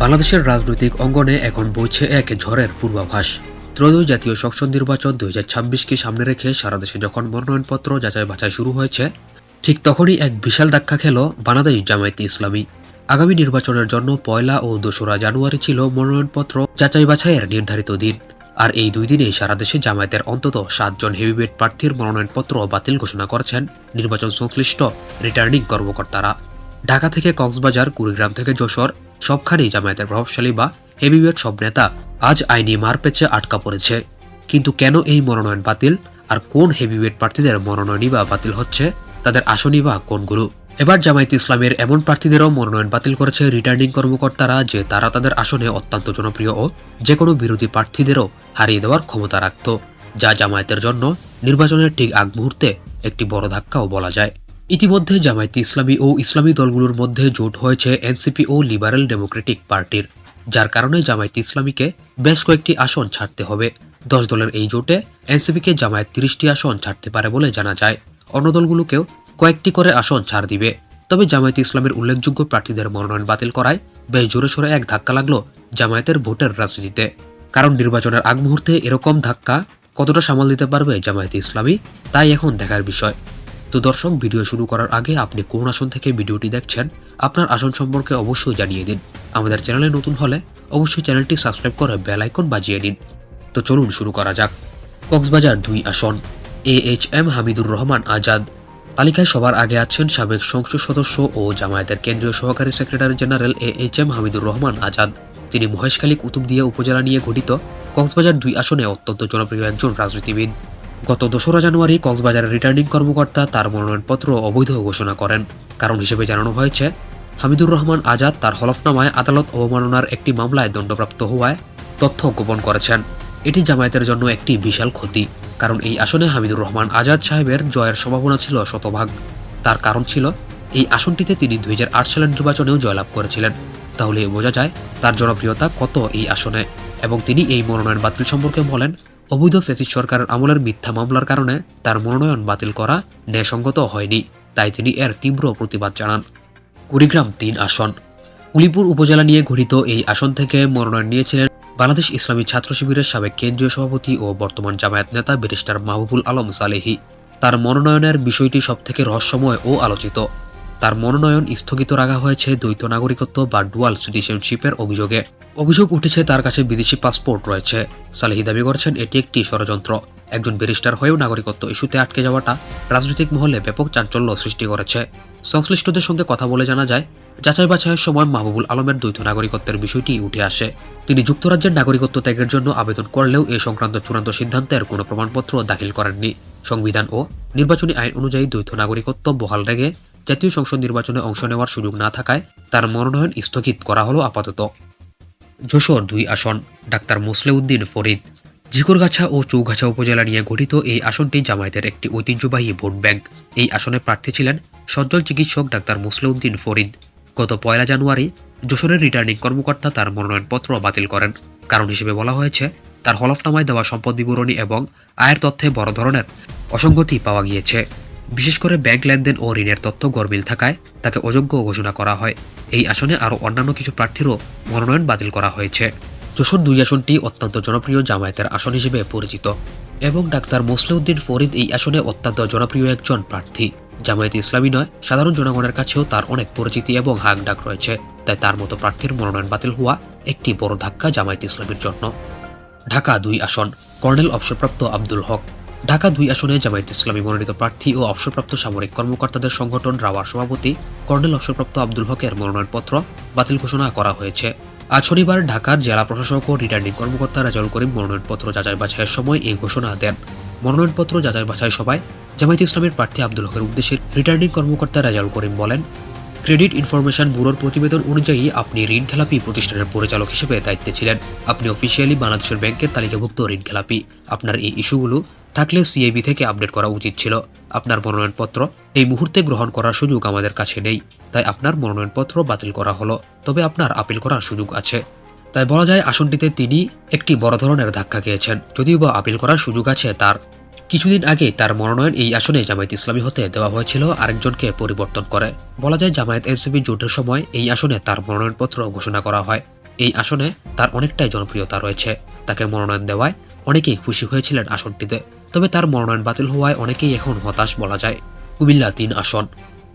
বাংলাদেশের রাজনৈতিক অঙ্গনে এখন বইছে এক ঝড়ের পূর্বাভাস। ত্রয়োদশ জাতীয় সংসদ নির্বাচন 2026কে সামনে রেখে সারা দেশে যখন মনোনয়নপত্র যাচাই বাছাই শুরু হয়েছে, ঠিক তখনই এক বিশাল ধাক্কা খেল বাংলাদেশ জামায়াতে ইসলামী। আগামী নির্বাচনের জন্য 1 ও 2 জানুয়ারি ছিল মনোনয়নপত্র যাচাই বাছাইয়ের নির্ধারিত দিন। আর এই 2 দিনেই সারা দেশে জামায়াতের অন্তত 7 জন হেভিওয়েট প্রার্থীর মনোনয়নপত্র বাতিল ঘোষণা করেছেন নির্বাচন সংশ্লিষ্ট রিটার্নিং কর্মকর্তারা। ঢাকা থেকে কক্সবাজার, কুড়িগ্রাম থেকে যশোর, সবখানেই জামায়াতের প্রভাবশালী বা হেভিওয়েট সব নেতা আজ আইনি মারপেচে আটকা পড়েছে। কিন্তু কেন এই মনোনয়ন বাতিল, আর কোন হেভিওয়েট প্রার্থীদের মনোনয়নই বা বাতিল হচ্ছে, তাদের আসনই বা কোনগুলো? এবার জামায়াতে ইসলামের এমন প্রার্থীদেরও মনোনয়ন বাতিল করেছে রিটার্নিং কর্মকর্তারা যে তারা তাদের আসনে অত্যন্ত জনপ্রিয় ও যে কোনো বিরোধী প্রার্থীদেরও হারিয়ে দেওয়ার ক্ষমতা রাখত, যা জামায়াতের জন্য নির্বাচনের ঠিক আগ মুহূর্তে একটি বড় ধাক্কাও বলা যায়। ইতিমধ্যে জামায়াতে ইসলামী ও ইসলামী দলগুলোর মধ্যে জোট হয়েছে এনসিপি ও লিবারেল ডেমোক্রেটিক পার্টির, যার কারণে জামায়াতে ইসলামীকে বেশ কয়েকটি আসন ছাড়তে হবে। 10 দলের এই জোটে এনসিপিকে জামায়াত 30টি আসন ছাড়তে পারে বলে জানা যায়। অন্য দলগুলোকেও কয়েকটি করে আসন ছাড় দিবে। তবে জামায়াতে ইসলামের উল্লেখযোগ্য প্রার্থীদের মনোনয়ন বাতিল করায় বেশ জোরে সোরে এক ধাক্কা লাগলো জামায়াতের ভোটের রাজনীতিতে। কারণ নির্বাচনের আগ মুহূর্তে এরকম ধাক্কা কতটা সামাল দিতে পারবে জামায়াতে ইসলামী, তাই এখন দেখার বিষয়। তো দর্শক, ভিডিও শুরু করার আগে আপনি কোন আসন থেকে ভিডিওটি দেখছেন, আপনার আসন সম্পর্কে অবশ্যই জানিয়ে দিন। আমাদের চ্যানেলে নতুন হলে অবশ্যই চ্যানেলটি সাবস্ক্রাইব করে বেল আইকন বাজিয়ে দিন। তো চলুন শুরু করা যাক। কক্সবাজার 2 আসন, AHM হামিদুর রহমান আজাদ। তালিকায় সবার আগে আছেন সাবেক সংসদ সদস্য ও জামায়াতের কেন্দ্রীয় সহকারী secretary general AHM Hamidur Rahman Azad. তিনি মহেশখালী কুতুবদিয়া উপজেলা নিয়ে গঠিত কক্সবাজার 2 আসনে অত্যন্ত জনপ্রিয় একজন রাজনীতিবিদ। গত 2 জানুয়ারি কক্সবাজারের রিটার্নিং কর্মকর্তা তার মনোনয়নপত্র অবৈধ ঘোষণা করেন। কারণ হিসেবে জানানো হয়েছে, হামিদুর রহমান আজাদ তার হলফনামায় আদালত অবমাননার একটি মামলায় দণ্ডপ্রাপ্ত হওয়ায় তথ্য গোপন করেছেন। এটি জামায়াতের জন্য একটি বিশাল ক্ষতি, কারণ এই আসনে হামিদুর রহমান আজাদ সাহেবের জয়ের সম্ভাবনা ছিল শতভাগ। তার কারণ ছিল, এই আসনটিতে তিনি 2008 সালের নির্বাচনেও জয়লাভ করেছিলেন। তাহলে বোঝা যায় তার জনপ্রিয়তা কত এই আসনে। এবং তিনি এই মনোনয়ন বাতিল সম্পর্কে বলেন, অবৈধ ফ্যাসিস্ট সরকারের আমলের মিথ্যা মামলার কারণে তার মনোনয়ন বাতিল করা ন্যায়সঙ্গত হয়নি, তাই তিনি এর তীব্র প্রতিবাদ জানান। কুড়িগ্রাম 3 আসন, উলিপুর উপজেলা নিয়ে গঠিত এই আসন থেকে মনোনয়ন নিয়েছিলেন বাংলাদেশ ইসলামী ছাত্র শিবিরের সাবেক কেন্দ্রীয় সভাপতি ও বর্তমান জামায়াত নেতা ব্যারিস্টার মাহবুবুল আলম সালেহী। তার মনোনয়নের বিষয়টি সবথেকে রহস্যময় ও আলোচিত। তার মনোনয়ন স্থগিত রাখা হয়েছে দ্বৈত নাগরিকত্ব বা ডুয়াল সিটিজেনশিপের অভিযোগে। অভিযোগ উঠেছে তার কাছে বিদেশি পাসপোর্ট রয়েছে। সালেহী দাবি করেছেন এটি একটি ষড়যন্ত্র। একজন ব্যারিস্টার হয়েও নাগরিকত্ব ইস্যুতে আটকে যাওয়াটা রাজনৈতিক মহলে ব্যাপক চাঞ্চল্য সৃষ্টি করেছে। সংশ্লিষ্টদের সঙ্গে কথা বলে জানা যায়, যাচাই বাছাইয়ের সময় মাহবুবুল আলমের দ্বৈত নাগরিকত্বের বিষয়টি উঠে আসে। তিনি যুক্তরাজ্যের নাগরিকত্ব ত্যাগের জন্য আবেদন করলেও এ সংক্রান্ত চূড়ান্ত সিদ্ধান্তের কোনো প্রমাণপত্র দাখিল করেননি। সংবিধান ও নির্বাচনী আইন অনুযায়ী দ্বৈত নাগরিকত্ব বহাল রেখে জাতীয় সংসদ নির্বাচনে অংশ নেওয়ার সুযোগ না থাকায় তার মনোনয়ন স্থগিত করা হলো আপাতত। যশোর 2 আসন, ডাক্তার মোসলেউদ্দিন ফরিদ। ঝিকরগাছা ও চৌগাছা উপজেলা নিয়ে গঠিত এই আসনটি জামায়াতের একটি ঐতিহ্যবাহী ভোট ব্যাংক। এই আসনে প্রার্থী ছিলেন সজ্জল চিকিৎসক ডাক্তার মোসলেউদ্দিন ফরিদ। গত 1 জানুয়ারি যশোরের রিটার্নিং কর্মকর্তা তার মনোনয়নপত্র বাতিল করেন। কারণ হিসেবে বলা হয়েছে, তার হলফনামায় দেওয়া সম্পদ বিবরণী এবং আয়ের তথ্যে বড় ধরনের অসঙ্গতি পাওয়া গিয়েছে। বিশেষ করে ব্যাংক লেনদেন ও ঋণের তথ্য গরমিল থাকায় তাকে অযোগ্য ঘোষণা করা হয়। এই আসনে আরও অন্যান্য কিছু প্রার্থীরও মনোনয়ন বাতিল করা হয়েছে। যশোর 2 আসনটি অত্যন্ত জনপ্রিয় জামায়াতের আসন হিসেবে পরিচিত এবং ডাক্তার মোসলেউদ্দিন ফরিদ এই আসনে অত্যন্ত জনপ্রিয় একজন প্রার্থী। জামায়াতে ইসলামী নয়, সাধারণ জনগণের কাছেও তার অনেক পরিচিতি এবং হাকডাক রয়েছে। তাই তার মতো প্রার্থীর মনোনয়ন বাতিল হওয়া একটি বড় ধাক্কা জামায়াতে ইসলামীর জন্য। ঢাকা 2 আসন, কর্নেল অবসরপ্রাপ্ত আব্দুল হক। ঢাকা 2 আসনে জামায়াতে ইসলামী মনোনীত প্রার্থী ও অবসরপ্রাপ্ত সামরিক কর্মকর্তাদের সংগঠন রাওয়ার সভাপতি কর্নেল অবসরপ্রাপ্ত আব্দুল হকের মনোনয়নপত্র বাতিল ঘোষণা করা হয়েছে। আজ শনিবার ঢাকার জেলা প্রশাসক ও রিটার্নিং কর্মকর্তা রেজাউল করিম মনোনয়নপত্র যাচাই বাছাইয়ের সময় এই ঘোষণা দেন। মনোনয়নপত্র যাচাই বাছাই সভায় জামায়াতে ইসলামীর প্রার্থী আব্দুল হকের উদ্দেশ্যে রিটার্নিং কর্মকর্তা রেজাউল করিম বলেন, ক্রেডিট ইনফরমেশন ব্যুরোর প্রতিবেদন অনুযায়ী আপনি ঋণখেলাপি প্রতিষ্ঠানের পরিচালক হিসেবে দায়িত্বে ছিলেন। আপনি অফিসিয়ালি বাংলাদেশের ব্যাংকের তালিকাভুক্ত ঋণখেলাপি। আপনার এই ইস্যুগুলো থাকলে সিআইবি থেকে আপডেট করা উচিত ছিল। আপনার মনোনয়নপত্র এই মুহূর্তে গ্রহণ করার সুযোগ আমাদের কাছে নেই, তাই আপনার মনোনয়নপত্র বাতিল করা হলো। তবে আপনার আপিল করার সুযোগ আছে। তাই বলা যায় আসনটিতে তিনি একটি বড় ধরনের ধাক্কা খেয়েছেন, যদিও বা আপিল করার সুযোগ আছে তার। কিছুদিন আগে তার মনোনয়ন এই আসনে জামায়াত ইসলামী হতে দেওয়া হয়েছিল আরেকজনকে পরিবর্তন করে। বলা যায় জামায়াত এনসিপি জোটের সময় এই আসনে তার মনোনয়নপত্র ঘোষণা করা হয়। এই আসনে তার অনেকটাই জনপ্রিয়তা রয়েছে। তাকে মনোনয়ন দেওয়ায় অনেকেই খুশি হয়েছিলেন আসনটিতে। তবে তার মনোনয়ন বাতিল হওয়ায় অনেকেই এখন হতাশ বলা যায়। কুমিল্লা ৩ আসন।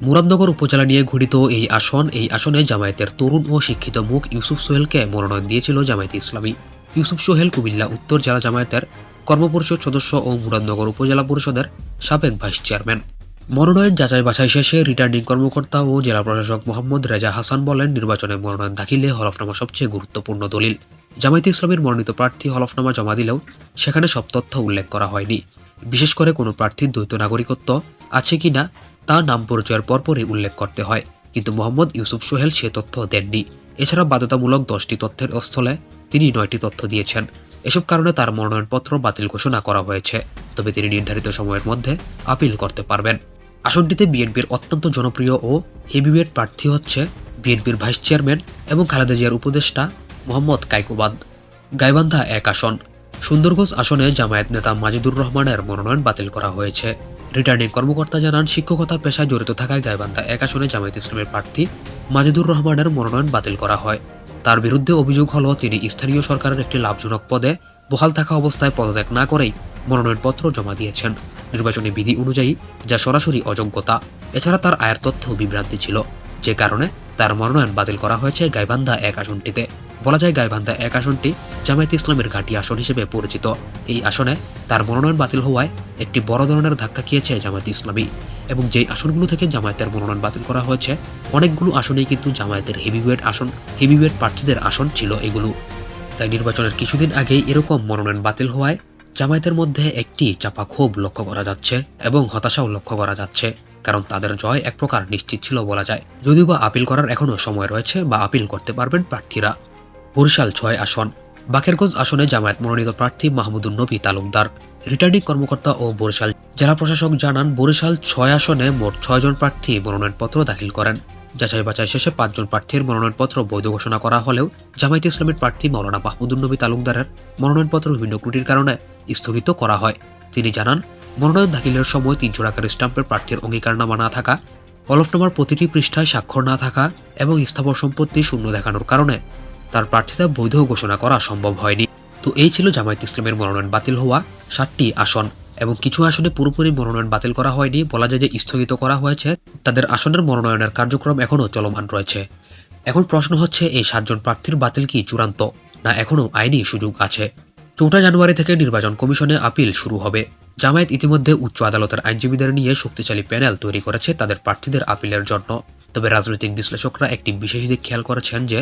মুরাদনগর উপজেলা নিয়ে গঠিত এই আসনে জামায়াতের তরুণ ও শিক্ষিত মুখ ইউসুফ সোহেলকে মনোনয়ন দিয়েছিল জামায়াতে ইসলামী। ইউসুফ সোহেল কুমিল্লা উত্তর জেলা জামায়াতের কর্মপরিষদ সদস্য ও মুরাদনগর উপজেলা পরিষদের সাবেক ভাইস চেয়ারম্যান। মনোনয়ন যাচাই বাছাই শেষে রিটার্নিং কর্মকর্তা ও জেলা প্রশাসক মোহাম্মদ রেজা হাসান বলেন, নির্বাচনে মনোনয়ন দাখিলে হলফনামা সবচেয়ে গুরুত্বপূর্ণ দলিল। জামায়াতে ইসলামীর মনোনীত প্রার্থী হলফনামা জমা দিলেও সেখানে সব তথ্য উল্লেখ করা হয়নি। বিশেষ করে কোনো প্রার্থীর দ্বৈত নাগরিকত্ব আছে কিনা তা নাম পরিচয়ের পরপরই উল্লেখ করতে হয়, কিন্তু মোহাম্মদ ইউসুফ সোহেল সে তথ্য দেননি। এছাড়া বাধ্যতামূলক 10টি তথ্যের স্থলে তিনি 9টি তথ্য দিয়েছেন। এসব কারণে তার মনোনয়নপত্র বাতিল ঘোষণা করা হয়েছে। তবে তিনি নির্ধারিত সময়ের মধ্যে আপিল করতে পারবেন। আসনটিতে বিএনপির অত্যন্ত জনপ্রিয় ও হেভিওয়েট প্রার্থী হচ্ছে বিএনপির ভাইস চেয়ারম্যান এবং খালেদা জিয়ার উপদেষ্টা মোহাম্মদ কায়কোবাদ। গাইবান্ধা 1 আসন। সুন্দরগঞ্জ আসনে জামায়াত নেতা মাজিদুর রহমানের মনোনয়ন বাতিল করা হয়েছে। রিটার্নিং কর্মকর্তা জানান, শিক্ষকতা পেশায় জড়িত থাকায় গাইবান্ধা 1 আসনে জামায়াত ইসলামের প্রার্থী মাজিদুর রহমানের মনোনয়ন বাতিল করা হয়। তার বিরুদ্ধে অভিযোগ হলো, তিনি স্থানীয় সরকারের একটি লাভজনক পদে বহাল থাকা অবস্থায় পদত্যাগ না করেই মনোনয়নপত্র জমা দিয়েছেন নির্বাচনী বিধি অনুযায়ী, যা সরাসরি অযোগ্যতা। এছাড়া তার আয়ের তথ্য বিভ্রান্তি ছিল, যে কারণে তার মনোনয়ন বাতিল করা হয়েছে গাইবান্ধা 1 আসনটিতে। বলা যায়, গাইবান্ধা 1 আসনটি জামায়াত ইসলামের ঘাঁটি আসন হিসেবে পরিচিত। এই আসনে তার মনোনয়ন বাতিল হওয়ায় একটি বড় ধরনের ধাক্কা খেয়েছে জামায়াত ইসলামী। এবং যেই আসনগুলো থেকে জামায়াতের মনোনয়ন বাতিল করা হয়েছে, অনেকগুলো আসনেই কিন্তু জামায়াতের হেভিওয়েট প্রার্থীদের আসন ছিল এগুলো। তাই নির্বাচনের কিছুদিন আগেই এরকম মনোনয়ন বাতিল হওয়ায় জামায়াতের মধ্যে একটি চাপা ক্ষোভ লক্ষ্য করা যাচ্ছে এবং হতাশাও লক্ষ্য করা যাচ্ছে, কারণ তাদের জয় এক প্রকার নিশ্চিত ছিল বলা যায়। যদিও বা আপিল করার এখনও সময় রয়েছে বা আপিল করতে পারবেন প্রার্থীরা। বরিশাল 6 আসন। বাকেরগঞ্জ আসনে জামায়াত মনোনীত প্রার্থী মাহমুদুন নবী তালুকদার। রিটার্নিং কর্মকর্তা ও বরিশাল জেলা প্রশাসক জানান, বরিশাল 6 আসনে মোট 6 জন প্রার্থী মনোনয়নপত্র দাখিল করেন। যাচাই বাছাই শেষে 5 জন প্রার্থীর মনোনয়নপত্র বৈধ ঘোষণা করা হলেও জামায়াত ইসলামের প্রার্থী মাওলানা মাহমুদুন নবী তালুকদারের মনোনয়নপত্র বিভিন্ন ত্রুটির কারণে স্থগিত করা হয়। তিনি জানান, মনোনয়ন দাখিলের সময় 3 জোড়াকার স্ট্যাম্পের প্রার্থীর অঙ্গীকারনামা না থাকা, হলফনামার প্রতিটি পৃষ্ঠায় স্বাক্ষর না থাকা এবং স্থাবর সম্পত্তি শূন্য দেখানোর কারণে তার প্রার্থিতা বৈধ ঘোষণা করা সম্ভব হয়নি। তো এই ছিল জামায়াত ইসলামের মনোনয়ন বাতিল হওয়া 7টি আসন, এবং কিছু আসনে পুরোপুরি মনোনয়ন বাতিল করা হয়নি, বলা যায় যে স্থগিত করা হয়েছে। তাদের আসনের মনোনয়নের কার্যক্রম এখনও চলমান রয়েছে। এখন প্রশ্ন হচ্ছে, এই 7 জন প্রার্থীর বাতিল কি চূড়ান্ত, না এখনও আইনি সুযোগ আছে? 4 জানুয়ারি থেকে নির্বাচন কমিশনে আপিল শুরু হবে। জামায়াত ইতিমধ্যে উচ্চ আদালতের আইনজীবীদের নিয়ে শক্তিশালী প্যানেল তৈরি করেছে তাদের প্রার্থীদের আপিলের জন্য। তবে রাজনৈতিক বিশ্লেষকরা একটি বিশেষ দিক খেয়াল করেছেন যে,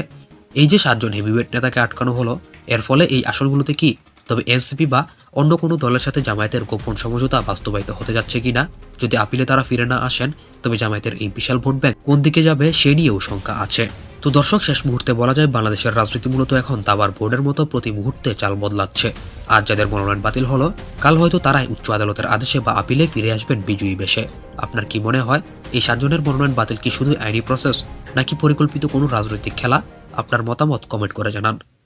এই যে 7 জন হেভিওয়েট নেতাকে আটকানো হলো, এর ফলে এই আসনগুলোতে কি তবে এনসিপি বা অন্য কোনো দলের সাথে জামায়াতের গোপন সমঝোতা বাস্তবায়িত হতে যাচ্ছে কিনা? যদি আপিলে তারা ফিরে না আসেন, তবে জামায়াতের এই বিশাল ভোট ব্যাংক কোন দিকে যাবে সে নিয়েও শঙ্কা আছে। তো দর্শক, শেষ মুহূর্তে বলা যায়, বাংলাদেশের রাজনীতি মূলত এখন দাবার বোর্ডের মতো প্রতি মুহূর্তে চাল বদলাচ্ছে। আজ যাদের মনোনয়ন বাতিল হলো, কাল হয়তো তারাই উচ্চ আদালতের আদেশে বা আপিলে ফিরে আসবেন বিজয়ী বেশে। আপনার কি মনে হয়, এই 7 জনের মনোনয়ন বাতিল কি শুধু আইনি প্রসেস, নাকি পরিকল্পিত কোনো রাজনৈতিক খেলা? আপনার মতামত কমেন্ট করে জানান।